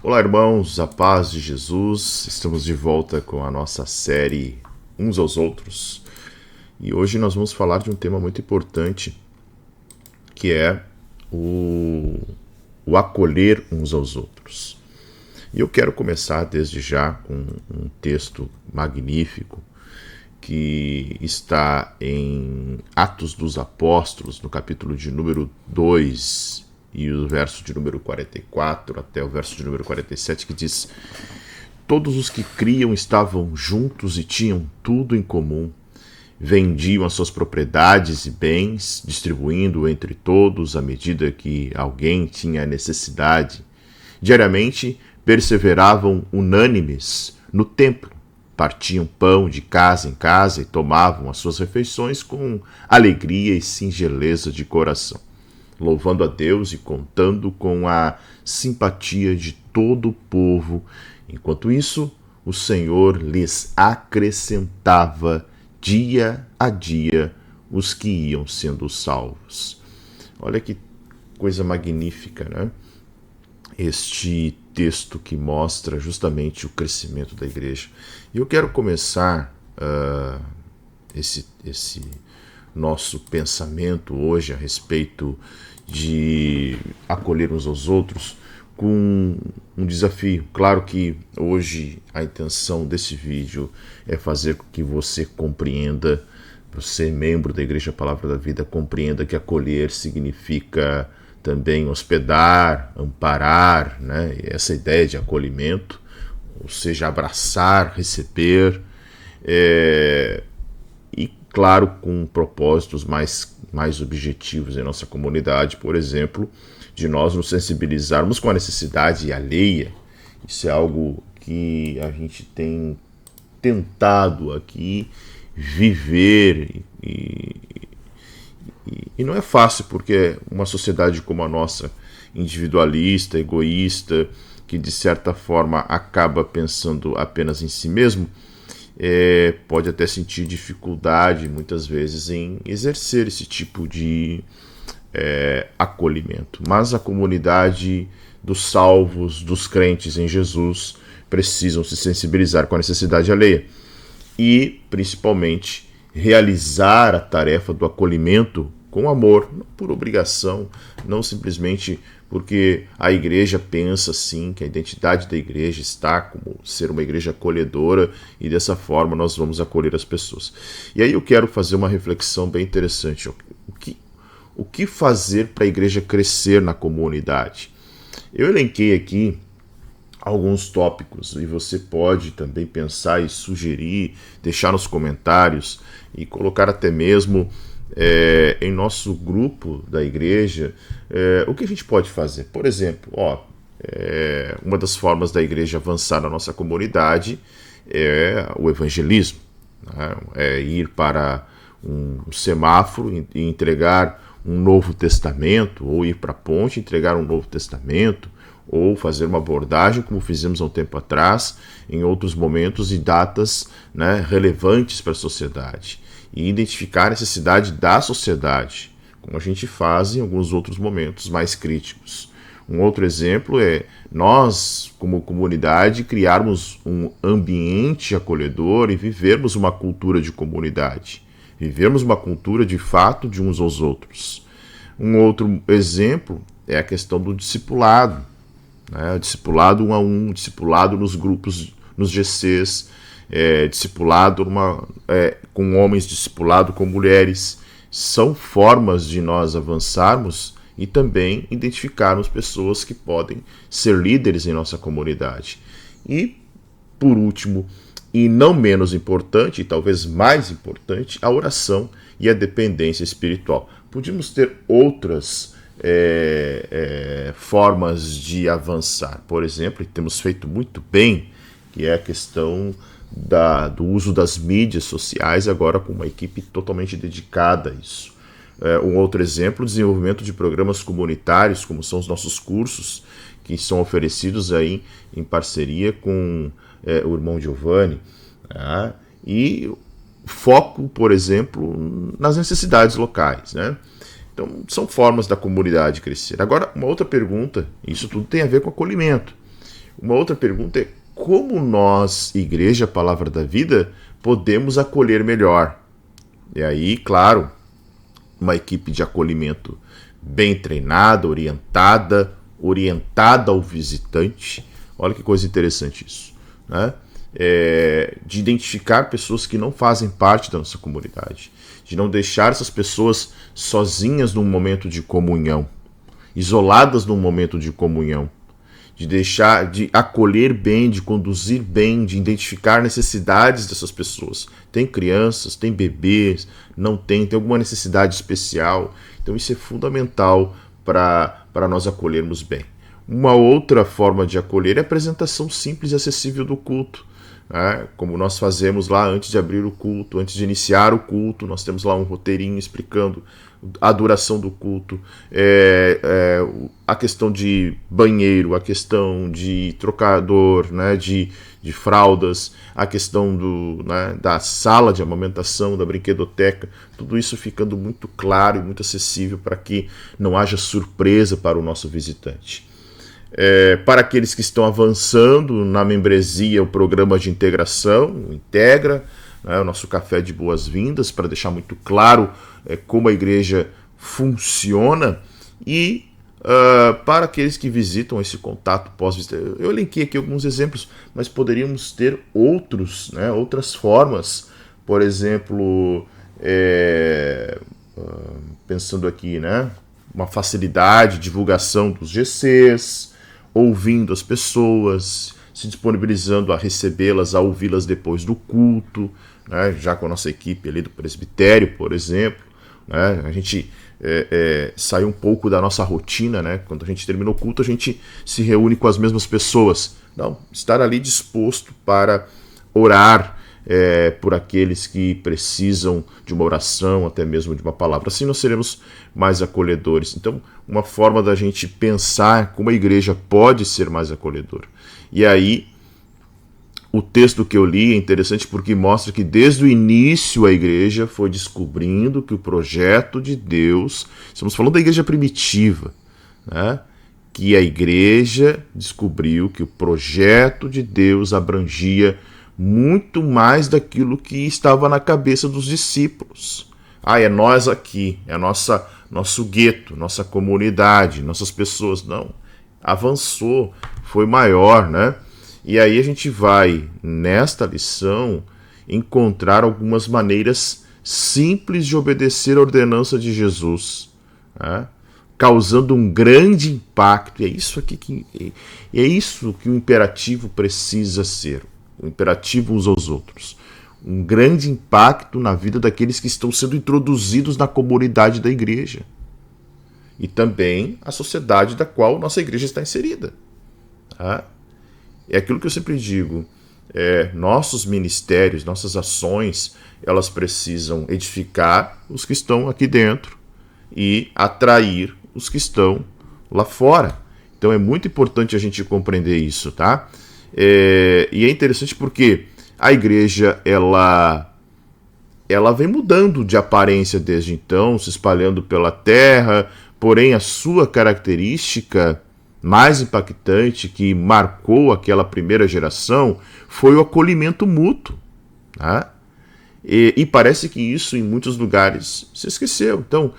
Olá, irmãos, a paz de Jesus. Estamos de volta com a nossa série Uns aos Outros. E hoje nós vamos falar de um tema muito importante, que é o acolher uns aos outros. E eu quero começar desde já com um texto magnífico que está em Atos dos Apóstolos, no capítulo de número 2, e o verso de número 44 até o verso de número 47, que diz: Todos os que criam estavam juntos e tinham tudo em comum. Vendiam as suas propriedades e bens, distribuindo entre todos à medida que alguém tinha necessidade. Diariamente perseveravam unânimes no templo. Partiam pão de casa em casa e tomavam as suas refeições com alegria e singeleza de coração, louvando a Deus e contando com a simpatia de todo o povo. Enquanto isso, o Senhor lhes acrescentava dia a dia os que iam sendo salvos. Olha que coisa magnífica, né? Este texto que mostra justamente o crescimento da igreja. E eu quero começar esse nosso pensamento hoje a respeito de acolher uns aos outros com um desafio. Claro que hoje a intenção desse vídeo é fazer com que você compreenda, você, membro da Igreja Palavra da Vida, compreenda que acolher significa também hospedar, amparar, né? Essa ideia de acolhimento, ou seja, abraçar, receber, e claro, com propósitos mais objetivos em nossa comunidade, por exemplo, de nós nos sensibilizarmos com a necessidade alheia. Isso é algo que a gente tem tentado aqui viver e não é fácil, porque uma sociedade como a nossa, individualista, egoísta, que de certa forma acaba pensando apenas em si mesmo, pode até sentir dificuldade muitas vezes em exercer esse tipo de acolhimento. Mas a comunidade dos salvos, dos crentes em Jesus, precisam se sensibilizar com a necessidade alheia e, principalmente, realizar a tarefa do acolhimento com amor, não por obrigação, não simplesmente porque a igreja pensa assim, que a identidade da igreja está como ser uma igreja acolhedora e dessa forma nós vamos acolher as pessoas. E aí eu quero fazer uma reflexão bem interessante. O que fazer para a igreja crescer na comunidade? Eu elenquei aqui alguns tópicos e você pode também pensar e sugerir, deixar nos comentários e colocar até mesmo em nosso grupo da igreja o que a gente pode fazer. Por exemplo, uma das formas da igreja avançar na nossa comunidade é o evangelismo, né? É ir para um semáforo e entregar um Novo Testamento, ou ir para a ponte e entregar um Novo Testamento, ou fazer uma abordagem como fizemos há um tempo atrás, em outros momentos e datas, né, relevantes para a sociedade, e identificar a necessidade da sociedade, como a gente faz em alguns outros momentos mais críticos. Um outro exemplo é nós, como comunidade, criarmos um ambiente acolhedor e vivermos uma cultura de comunidade, vivermos uma cultura de fato de uns aos outros. Um outro exemplo é a questão do discipulado, né? Discipulado 1 a 1, discipulado nos grupos, nos GCs, discipulado com homens, discipulado com mulheres. São formas de nós avançarmos e também identificarmos pessoas que podem ser líderes em nossa comunidade. E, por último, e não menos importante, e talvez mais importante, a oração e a dependência espiritual. Podíamos ter outras formas de avançar. Por exemplo, e temos feito muito bem, que é a questão do uso das mídias sociais, agora com uma equipe totalmente dedicada a isso. Um outro exemplo, o desenvolvimento de programas comunitários, como são os nossos cursos, que são oferecidos aí em parceria com o irmão Giovanni, né? E foco, por exemplo, nas necessidades locais, né? Então, são formas da comunidade crescer. Agora, uma outra pergunta, isso tudo tem a ver com acolhimento. Uma outra pergunta é como nós, Igreja Palavra da Vida, podemos acolher melhor? E aí, claro, uma equipe de acolhimento bem treinada, orientada ao visitante. Olha que coisa interessante isso, né? De identificar pessoas que não fazem parte da nossa comunidade, de não deixar essas pessoas sozinhas num momento de comunhão, isoladas num momento de comunhão, de acolher bem, de conduzir bem, de identificar necessidades dessas pessoas. Tem crianças, tem bebês, não tem alguma necessidade especial. Então isso é fundamental para nós acolhermos bem. Uma outra forma de acolher é a apresentação simples e acessível do culto. Como nós fazemos lá antes de abrir o culto, antes de iniciar o culto, nós temos lá um roteirinho explicando a duração do culto, a questão de banheiro, a questão de trocador, né, de fraldas, a questão da sala de amamentação, da brinquedoteca, tudo isso ficando muito claro e muito acessível para que não haja surpresa para o nosso visitante. Para aqueles que estão avançando na membresia, o programa de integração, o Integra, o nosso café de boas-vindas, para deixar muito claro como a igreja funciona, e para aqueles que visitam esse contato pós-visita. Eu elenquei aqui alguns exemplos, mas poderíamos ter outros, né, outras formas. Por exemplo, pensando aqui, né, uma facilidade, divulgação dos GCs, ouvindo as pessoas, se disponibilizando a recebê-las, a ouvi-las depois do culto, né, já com a nossa equipe ali do presbitério, por exemplo, né, a gente sai um pouco da nossa rotina, né, quando a gente termina o culto, a gente se reúne com as mesmas pessoas. Não, estar ali disposto para orar por aqueles que precisam de uma oração, até mesmo de uma palavra. Assim nós seremos mais acolhedores. Então, uma forma da gente pensar como a igreja pode ser mais acolhedora. E aí, o texto que eu li é interessante porque mostra que desde o início a igreja foi descobrindo que o projeto de Deus, estamos falando da igreja primitiva, né? Que a igreja descobriu que o projeto de Deus abrangia muito mais daquilo que estava na cabeça dos discípulos. É nós aqui, é nosso gueto, nossa comunidade, nossas pessoas. Não, avançou, foi maior, né? E aí a gente vai, nesta lição, encontrar algumas maneiras simples de obedecer a ordenança de Jesus, né? Causando um grande impacto. É isso que o imperativo precisa ser. O imperativo uns aos outros. Um grande impacto na vida daqueles que estão sendo introduzidos na comunidade da igreja. E também a sociedade da qual nossa igreja está inserida. Tá? É aquilo que eu sempre digo. Nossos ministérios, nossas ações, elas precisam edificar os que estão aqui dentro e atrair os que estão lá fora. Então é muito importante a gente compreender isso, tá? E é interessante porque a igreja ela vem mudando de aparência desde então, se espalhando pela terra, porém a sua característica mais impactante que marcou aquela primeira geração foi o acolhimento mútuo, tá? E parece que isso em muitos lugares se esqueceu. Então,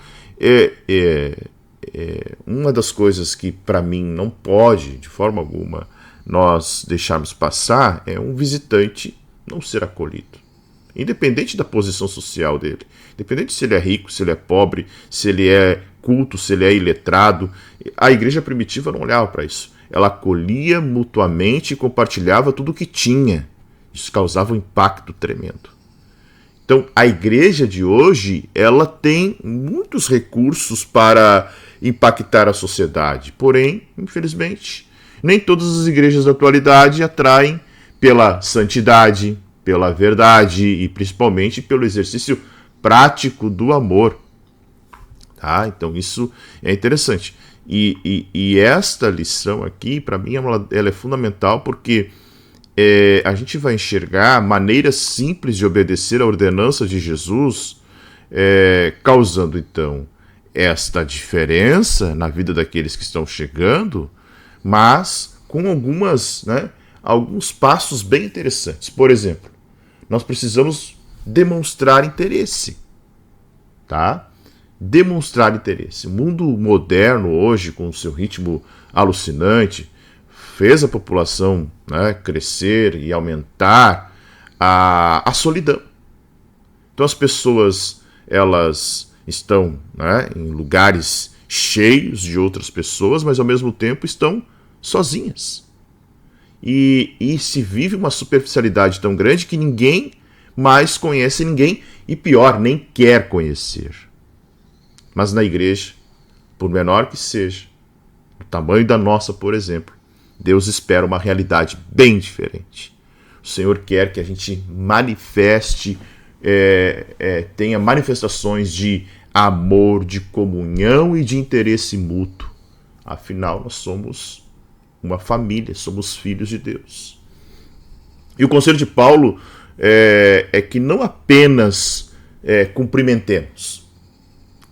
uma das coisas que para mim não pode, de forma alguma, nós deixarmos passar é um visitante não ser acolhido. Independente da posição social dele. Independente se ele é rico, se ele é pobre, se ele é culto, se ele é iletrado. A igreja primitiva não olhava para isso. Ela acolhia mutuamente e compartilhava tudo o que tinha. Isso causava um impacto tremendo. Então, a igreja de hoje, ela tem muitos recursos para impactar a sociedade. Porém, infelizmente, nem todas as igrejas da atualidade atraem pela santidade, pela verdade e principalmente pelo exercício prático do amor. Tá? Então isso é interessante. E esta lição aqui, para mim, ela é fundamental porque a gente vai enxergar maneiras simples de obedecer a ordenança de Jesus, causando então esta diferença na vida daqueles que estão chegando, mas com alguns passos bem interessantes. Por exemplo, nós precisamos demonstrar interesse, tá? Demonstrar interesse. O mundo moderno hoje, com o seu ritmo alucinante, fez a população, crescer e aumentar a solidão. Então as pessoas, elas estão, em lugares cheios de outras pessoas, mas ao mesmo tempo estão sozinhas. E se vive uma superficialidade tão grande que ninguém mais conhece ninguém e, pior, nem quer conhecer. Mas na igreja, por menor que seja, o tamanho da nossa, por exemplo, Deus espera uma realidade bem diferente. O Senhor quer que a gente manifeste, tenha manifestações de amor, de comunhão e de interesse mútuo. Afinal, nós somos uma família, somos filhos de Deus. E o conselho de Paulo é que não apenas cumprimentemos,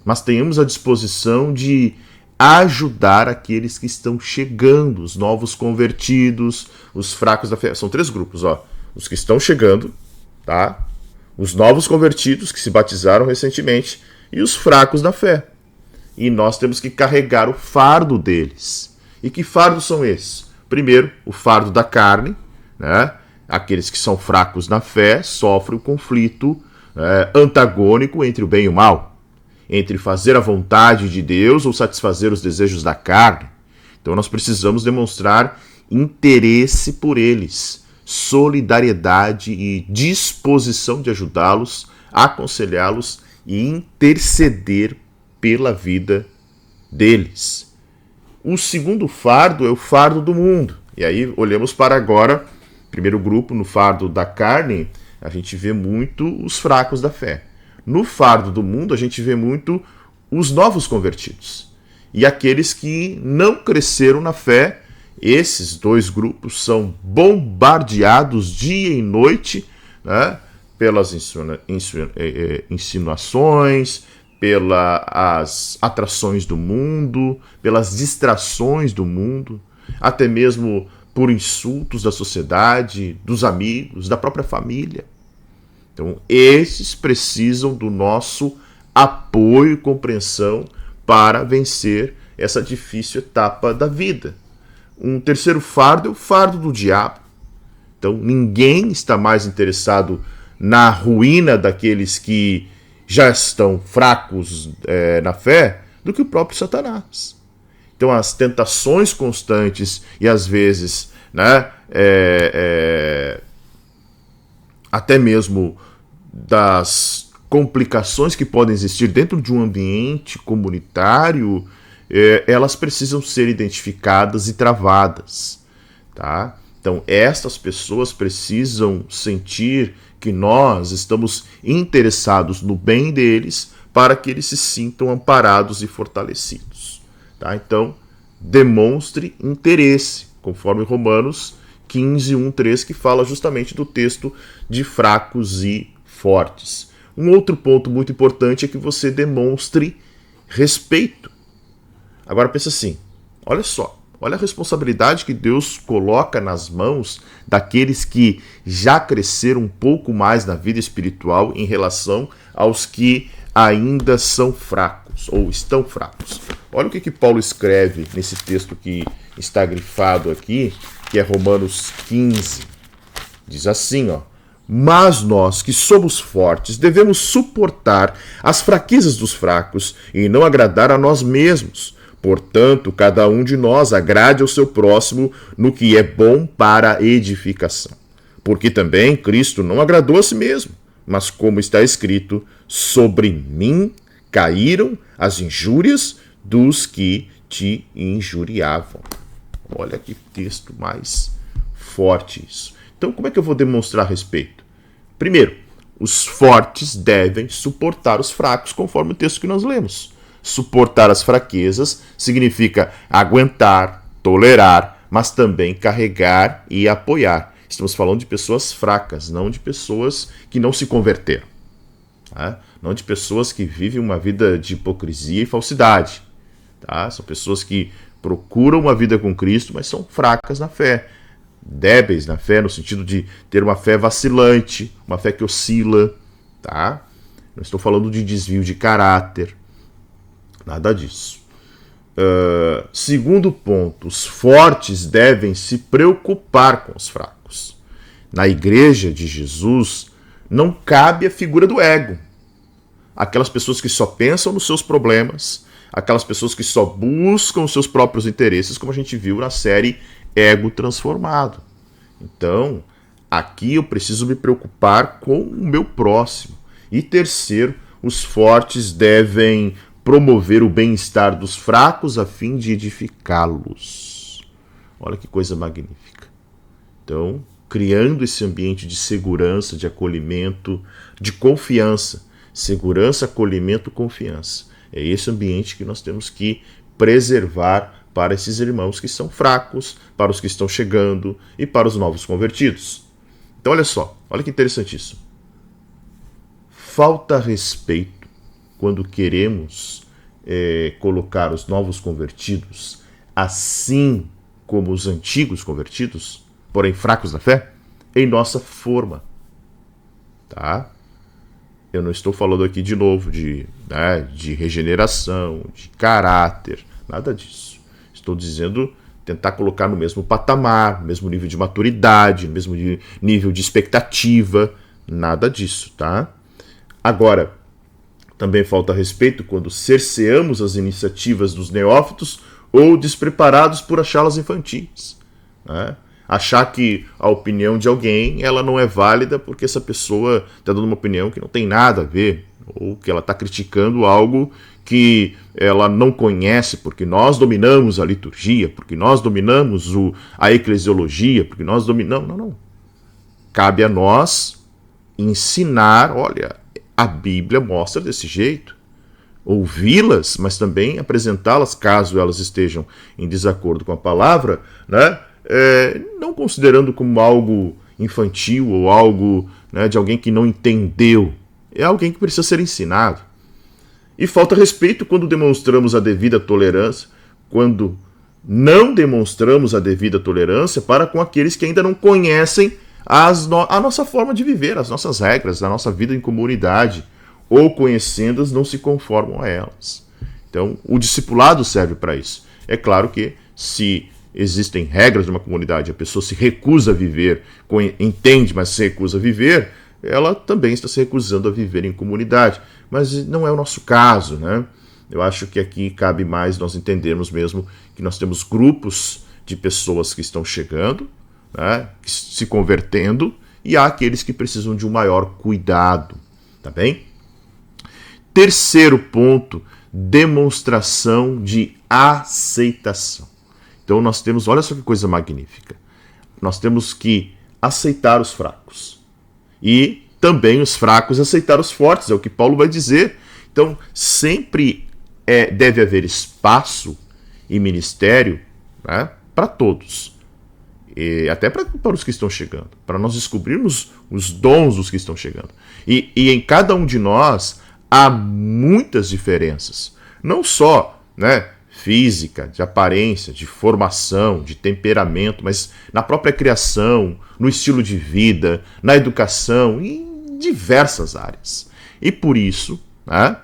mas tenhamos a disposição de ajudar aqueles que estão chegando, os novos convertidos, os fracos da fé. São 3 grupos, os que estão chegando, tá? Os novos convertidos que se batizaram recentemente e os fracos da fé. E nós temos que carregar o fardo deles. E que fardos são esses? Primeiro, o fardo da carne, Aqueles que são fracos na fé sofrem o conflito antagônico entre o bem e o mal, entre fazer a vontade de Deus ou satisfazer os desejos da carne. Então nós precisamos demonstrar interesse por eles, solidariedade e disposição de ajudá-los, aconselhá-los e interceder pela vida deles. O segundo fardo é o fardo do mundo. E aí olhamos para agora, primeiro grupo, no fardo da carne, a gente vê muito os fracos da fé. No fardo do mundo, a gente vê muito os novos convertidos. E aqueles que não cresceram na fé, esses 2 grupos são bombardeados dia e noite, pelas insinuações, pelas atrações do mundo, pelas distrações do mundo, até mesmo por insultos da sociedade, dos amigos, da própria família. Então, esses precisam do nosso apoio e compreensão para vencer essa difícil etapa da vida. Um terceiro fardo é o fardo do diabo. Então, ninguém está mais interessado na ruína daqueles que já estão fracos na fé do que o próprio Satanás. Então, as tentações constantes e, às vezes, até mesmo das complicações que podem existir dentro de um ambiente comunitário, elas precisam ser identificadas e travadas, tá? Então, estas pessoas precisam sentir que nós estamos interessados no bem deles para que eles se sintam amparados e fortalecidos, tá? Então, demonstre interesse, conforme Romanos 15, 1, 3, que fala justamente do texto de fracos e fortes. Um outro ponto muito importante é que você demonstre respeito. Agora pensa assim, olha só, olha a responsabilidade que Deus coloca nas mãos daqueles que já cresceram um pouco mais na vida espiritual em relação aos que ainda são fracos ou estão fracos. Olha o que Paulo escreve nesse texto que está grifado aqui, que é Romanos 15. Diz assim, mas nós que somos fortes devemos suportar as fraquezas dos fracos e não agradar a nós mesmos. Portanto, cada um de nós agrade ao seu próximo no que é bom para a edificação. Porque também Cristo não agradou a si mesmo, mas como está escrito, sobre mim caíram as injúrias dos que te injuriavam. Olha que texto mais forte isso. Então, como é que eu vou demonstrar respeito? Primeiro, os fortes devem suportar os fracos, conforme o texto que nós lemos. Suportar as fraquezas significa aguentar, tolerar, mas também carregar e apoiar. Estamos falando de pessoas fracas, não de pessoas que não se converteram. Tá? Não de pessoas que vivem uma vida de hipocrisia e falsidade. Tá? São pessoas que procuram uma vida com Cristo, mas são fracas na fé, débeis na fé, no sentido de ter uma fé vacilante, uma fé que oscila, tá? Não estou falando de desvio de caráter, nada disso. Segundo ponto, os fortes devem se preocupar com os fracos. Na igreja de Jesus, não cabe a figura do ego. Aquelas pessoas que só pensam nos seus problemas, aquelas pessoas que só buscam os seus próprios interesses, como a gente viu na série Ego Transformado. Então, aqui eu preciso me preocupar com o meu próximo. E terceiro, os fortes devem promover o bem-estar dos fracos a fim de edificá-los. Olha que coisa magnífica. Então, criando esse ambiente de segurança, de acolhimento, de confiança. Segurança, acolhimento, confiança. É esse ambiente que nós temos que preservar para esses irmãos que são fracos, para os que estão chegando e para os novos convertidos. Então, olha só, olha que interessante isso. Falta respeito quando queremos colocar os novos convertidos assim como os antigos convertidos, porém fracos na fé, em nossa forma. Tá? Eu não estou falando aqui de novo de regeneração, de caráter, nada disso. Estou dizendo tentar colocar no mesmo patamar, no mesmo nível de maturidade, no mesmo nível de expectativa, nada disso, tá? Agora, também falta respeito quando cerceamos as iniciativas dos neófitos ou despreparados por achá-las infantis, né? Achar que a opinião de alguém ela não é válida porque essa pessoa está dando uma opinião que não tem nada a ver, ou que ela está criticando algo que ela não conhece, porque nós dominamos a liturgia, porque nós dominamos a eclesiologia, porque nós dominamos... Não. Cabe a nós ensinar, olha, a Bíblia mostra desse jeito. Ouvi-las, mas também apresentá-las caso elas estejam em desacordo com a palavra, né? Não considerando como algo infantil ou algo, né, de alguém que não entendeu. É alguém que precisa ser ensinado. E falta respeito quando demonstramos a devida tolerância, quando não demonstramos a devida tolerância para com aqueles que ainda não conhecem a nossa forma de viver, as nossas regras, a nossa vida em comunidade, ou conhecendo-as não se conformam a elas. Então, o discipulado serve para isso. É claro que se existem regras de uma comunidade, a pessoa se recusa a viver, entende, mas se recusa a viver, ela também está se recusando a viver em comunidade. Mas não é o nosso caso, né? Eu acho que aqui cabe mais nós entendermos mesmo que nós temos grupos de pessoas que estão chegando, né, se convertendo, e há aqueles que precisam de um maior cuidado, tá bem? Terceiro ponto, demonstração de aceitação. Então nós temos, olha só que coisa magnífica, nós temos que aceitar os fracos e também os fracos aceitar os fortes, é o que Paulo vai dizer. Então sempre deve haver espaço e ministério, né, para todos, e até para os que estão chegando, para nós descobrirmos os dons dos que estão chegando. E em cada um de nós há muitas diferenças, não só, né, física, de aparência, de formação, de temperamento, mas na própria criação, no estilo de vida, na educação, em diversas áreas. E por isso, né,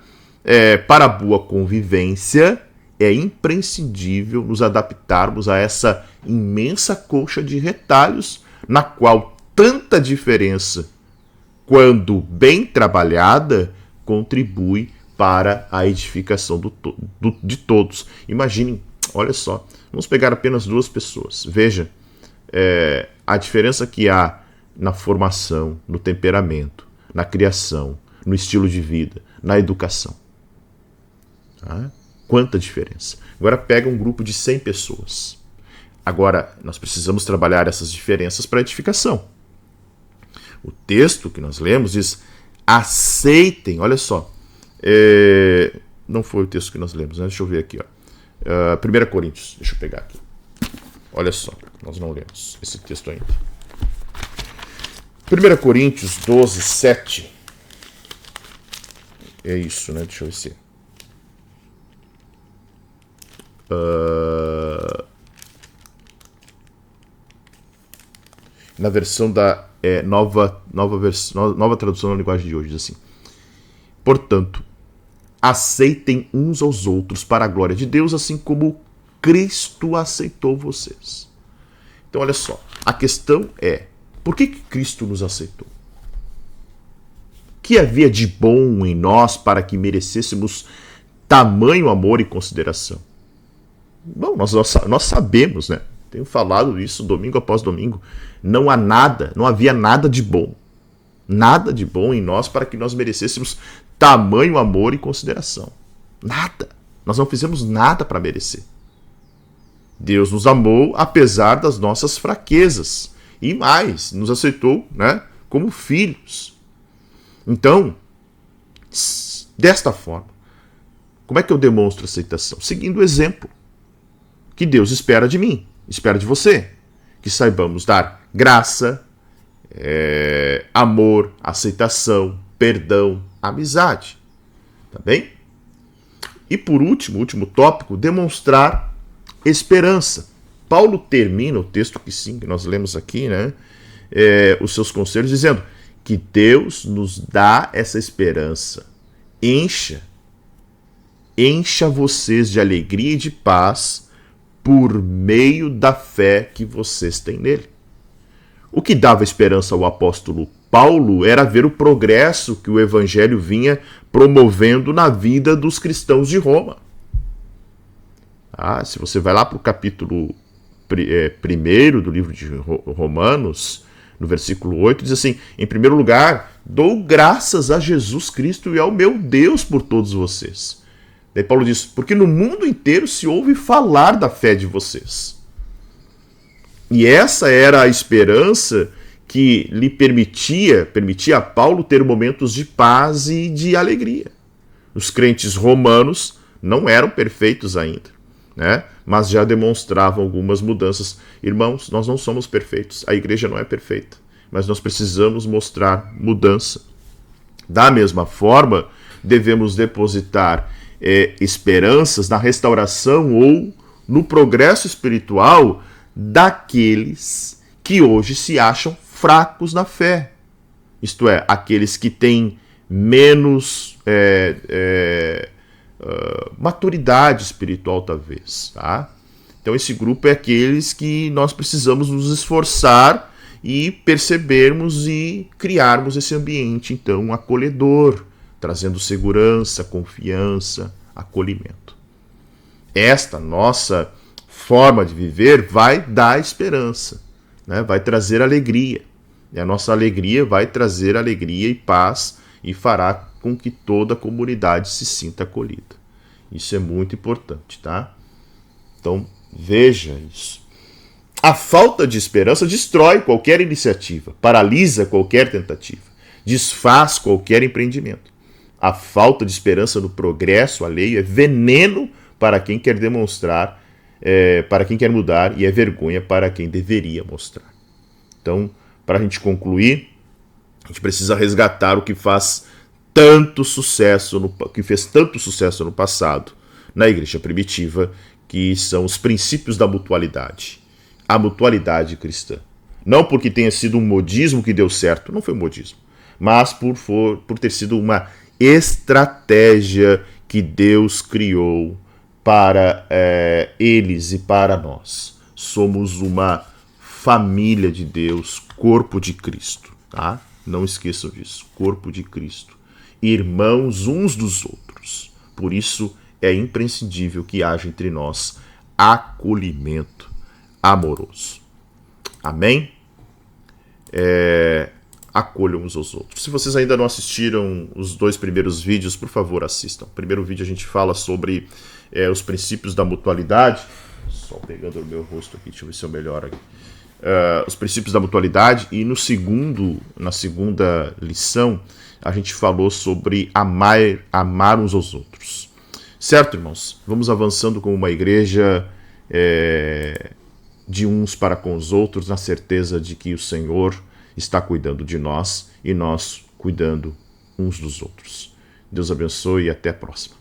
para a boa convivência, é imprescindível nos adaptarmos a essa imensa colcha de retalhos, na qual tanta diferença, quando bem trabalhada, contribui para a edificação de todos. Imaginem, olha só, vamos pegar apenas duas pessoas. Veja a diferença que há na formação, no temperamento, na criação, no estilo de vida, na educação. Tá? Quanta diferença. Agora pega um grupo de 100 pessoas. Agora, nós precisamos trabalhar essas diferenças para a edificação. O texto que nós lemos diz: aceitem, olha só, não foi o texto que nós lemos, né? Deixa eu ver aqui, ó. 1 Coríntios, deixa eu pegar aqui. Olha só, nós não lemos esse texto ainda. 1 Coríntios 12, 7. É isso, né? Deixa eu ver se... na versão da nova tradução na linguagem de hoje, diz assim: portanto, aceitem uns aos outros para a glória de Deus, assim como Cristo aceitou vocês. Então, olha só, a questão é, por que Cristo nos aceitou? O que havia de bom em nós para que merecêssemos tamanho amor e consideração? Bom, nós sabemos, né? Tenho falado isso domingo após domingo. Não havia nada de bom. Nada de bom em nós para que nós merecêssemos tamanho amor e consideração. Nada. Nós não fizemos nada para merecer. Deus nos amou apesar das nossas fraquezas. E mais, nos aceitou, né, como filhos. Então, desta forma, como é que eu demonstro aceitação? Seguindo o exemplo que Deus espera de mim, espera de você. Que saibamos dar graça, amor, aceitação, perdão, amizade. Tá bem? E por último, último tópico, demonstrar esperança. Paulo termina o texto que nós lemos aqui, né? Os seus conselhos, dizendo que Deus nos dá essa esperança. Encha vocês de alegria e de paz por meio da fé que vocês têm nele. O que dava esperança ao apóstolo Paulo era ver o progresso que o evangelho vinha promovendo na vida dos cristãos de Roma. Se você vai lá para o capítulo 1 do livro de Romanos, no versículo 8, diz assim: em primeiro lugar, dou graças a Jesus Cristo e ao meu Deus por todos vocês. Daí Paulo diz, porque no mundo inteiro se ouve falar da fé de vocês. E essa era a esperança que lhe permitia a Paulo ter momentos de paz e de alegria. Os crentes romanos não eram perfeitos ainda, né? Mas já demonstravam algumas mudanças. Irmãos, nós não somos perfeitos, a igreja não é perfeita, mas nós precisamos mostrar mudança. Da mesma forma, devemos depositar esperanças na restauração ou no progresso espiritual daqueles que hoje se acham fracos na fé. Isto é, aqueles que têm menos maturidade espiritual, talvez. Tá? Então esse grupo é aqueles que nós precisamos nos esforçar e percebermos e criarmos esse ambiente, então, acolhedor, trazendo segurança, confiança, acolhimento. Esta nossa forma de viver vai dar esperança, né? Vai trazer alegria. E a nossa alegria vai trazer alegria e paz e fará com que toda a comunidade se sinta acolhida. Isso é muito importante, tá? Então, veja isso. A falta de esperança destrói qualquer iniciativa, paralisa qualquer tentativa, desfaz qualquer empreendimento. A falta de esperança no progresso alheio é veneno para quem quer demonstrar, para quem quer mudar, e é vergonha para quem deveria mostrar. Então, para a gente concluir, a gente precisa resgatar o que fez tanto sucesso no passado na igreja primitiva, que são os princípios da mutualidade. A mutualidade cristã. Não porque tenha sido um modismo que deu certo, não foi um modismo, mas por ter sido uma estratégia que Deus criou para eles e para nós. Somos uma família de Deus, corpo de Cristo, tá? Não esqueçam disso, corpo de Cristo. Irmãos uns dos outros. Por isso é imprescindível que haja entre nós acolhimento amoroso. Amém? Acolham uns aos outros. Se vocês ainda não assistiram os 2 primeiros vídeos, por favor, assistam. No primeiro vídeo a gente fala sobre os princípios da mutualidade. Só pegando o meu rosto aqui, deixa eu ver se eu melhoro aqui. Os princípios da mutualidade. E na segunda lição, a gente falou sobre amar uns aos outros. Certo, irmãos? Vamos avançando como uma igreja de uns para com os outros, na certeza de que o Senhor está cuidando de nós e nós cuidando uns dos outros. Deus abençoe e até a próxima.